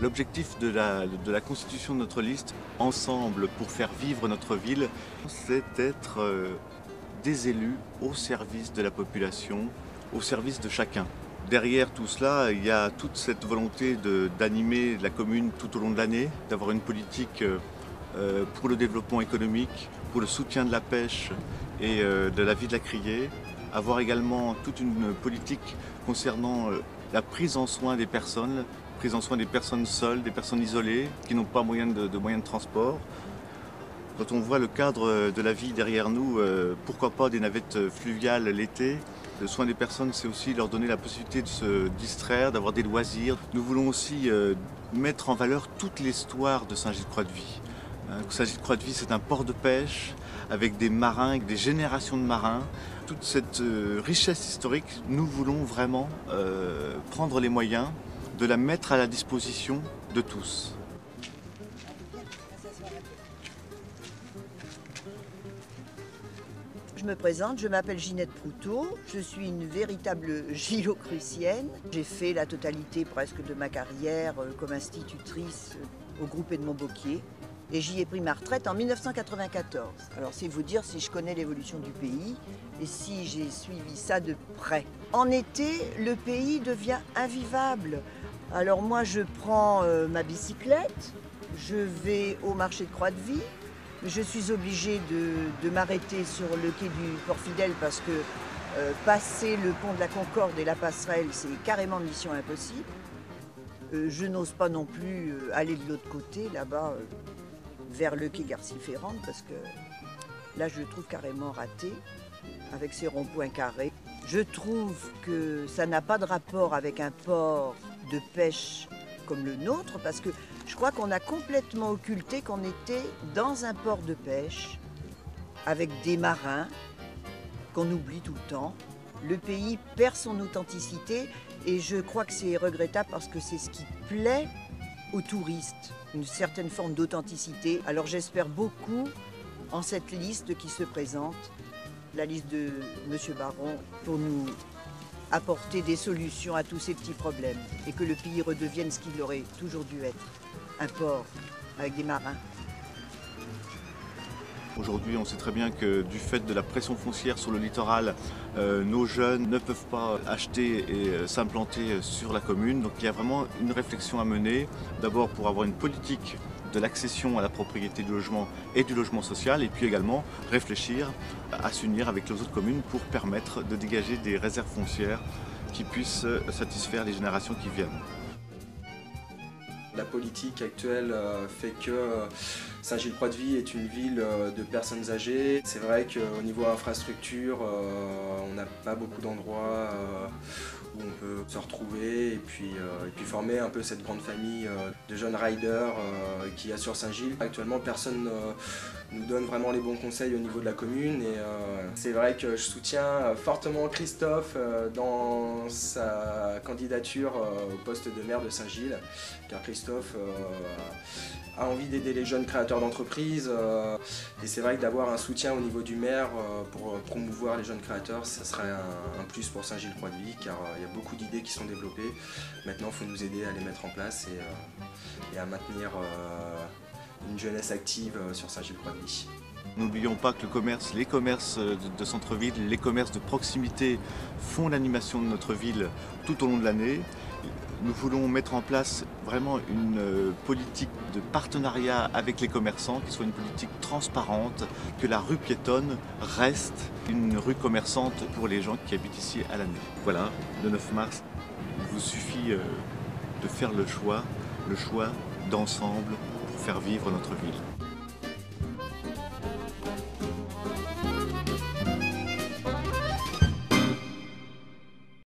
L'objectif de la constitution de notre liste, Ensemble pour faire vivre notre ville, c'est d'être des élus au service de la population, au service de chacun. Derrière tout cela, il y a toute cette volonté d'animer la commune tout au long de l'année, d'avoir une politique pour le développement économique, pour le soutien de la pêche et de la vie de la criée, avoir également toute une politique concernant la prise en soin des personnes seules, des personnes isolées, qui n'ont pas de moyens de transport. Quand on voit le cadre de la vie derrière nous, pourquoi pas des navettes fluviales l'été. Le soin des personnes, c'est aussi leur donner la possibilité de se distraire, d'avoir des loisirs. Nous voulons aussi mettre en valeur toute l'histoire de Saint-Gilles-Croix-de-Vie. Saint-Gilles-Croix-de-Vie, c'est un port de pêche avec des marins, avec des générations de marins. Toute cette richesse historique, nous voulons vraiment prendre les moyens de la mettre à la disposition de tous. Je me présente, je m'appelle Ginette Proutot, je suis une véritable gilocrucienne. J'ai fait la totalité presque de ma carrière comme institutrice au groupe Edmond Bocquier et j'y ai pris ma retraite en 1994. Alors c'est vous dire si je connais l'évolution du pays et si j'ai suivi ça de près. En été, le pays devient invivable. Alors moi je prends ma bicyclette, je vais au marché de Croix-de-Vie. Je suis obligée de m'arrêter sur le quai du Port-Fidèle parce que passer le pont de la Concorde et la passerelle, c'est carrément mission impossible. Je n'ose pas non plus aller de l'autre côté, là-bas, vers le quai Garcy-Ferrand, parce que là, je le trouve carrément raté, avec ses ronds-points carrés. Je trouve que ça n'a pas de rapport avec un port de pêche comme le nôtre, parce que je crois qu'on a complètement occulté qu'on était dans un port de pêche avec des marins qu'on oublie tout le temps. Le pays perd son authenticité et je crois que c'est regrettable parce que c'est ce qui plaît aux touristes, une certaine forme d'authenticité. Alors j'espère beaucoup en cette liste qui se présente, la liste de M. Baron, pour nous apporter des solutions à tous ces petits problèmes et que le pays redevienne ce qu'il aurait toujours dû être. Un port avec des marins. Aujourd'hui, on sait très bien que du fait de la pression foncière sur le littoral, nos jeunes ne peuvent pas acheter et s'implanter sur la commune. Donc il y a vraiment une réflexion à mener, d'abord pour avoir une politique de l'accession à la propriété du logement et du logement social, et puis également réfléchir à s'unir avec les autres communes pour permettre de dégager des réserves foncières qui puissent satisfaire les générations qui viennent. La politique actuelle fait que Saint-Gilles-Croix-de-Vie est une ville de personnes âgées. C'est vrai qu'au niveau infrastructure, on n'a pas beaucoup d'endroits où on peut se retrouver et puis former un peu cette grande famille de jeunes riders qu'il y a sur Saint-Gilles. Actuellement, personne nous donne vraiment les bons conseils au niveau de la commune et c'est vrai que je soutiens fortement Christophe dans sa candidature au poste de maire de Saint-Gilles, car Christophe a envie d'aider les jeunes créateurs d'entreprises et c'est vrai que d'avoir un soutien au niveau du maire pour promouvoir les jeunes créateurs, ça serait un plus pour Saint-Gilles-Croix-de-Vie, car il y a beaucoup d'idées qui sont développées. Maintenant, il faut nous aider à les mettre en place et à maintenir une jeunesse active sur Saint-Gilles-Croix-de-Vie. N'oublions pas que les commerces de centre-ville, les commerces de proximité font l'animation de notre ville tout au long de l'année. Nous voulons mettre en place vraiment une politique de partenariat avec les commerçants, qui soit une politique transparente, que la rue piétonne reste une rue commerçante pour les gens qui habitent ici à l'année. Voilà, le 9 mars, il vous suffit de faire le choix d'ensemble pour faire vivre notre ville.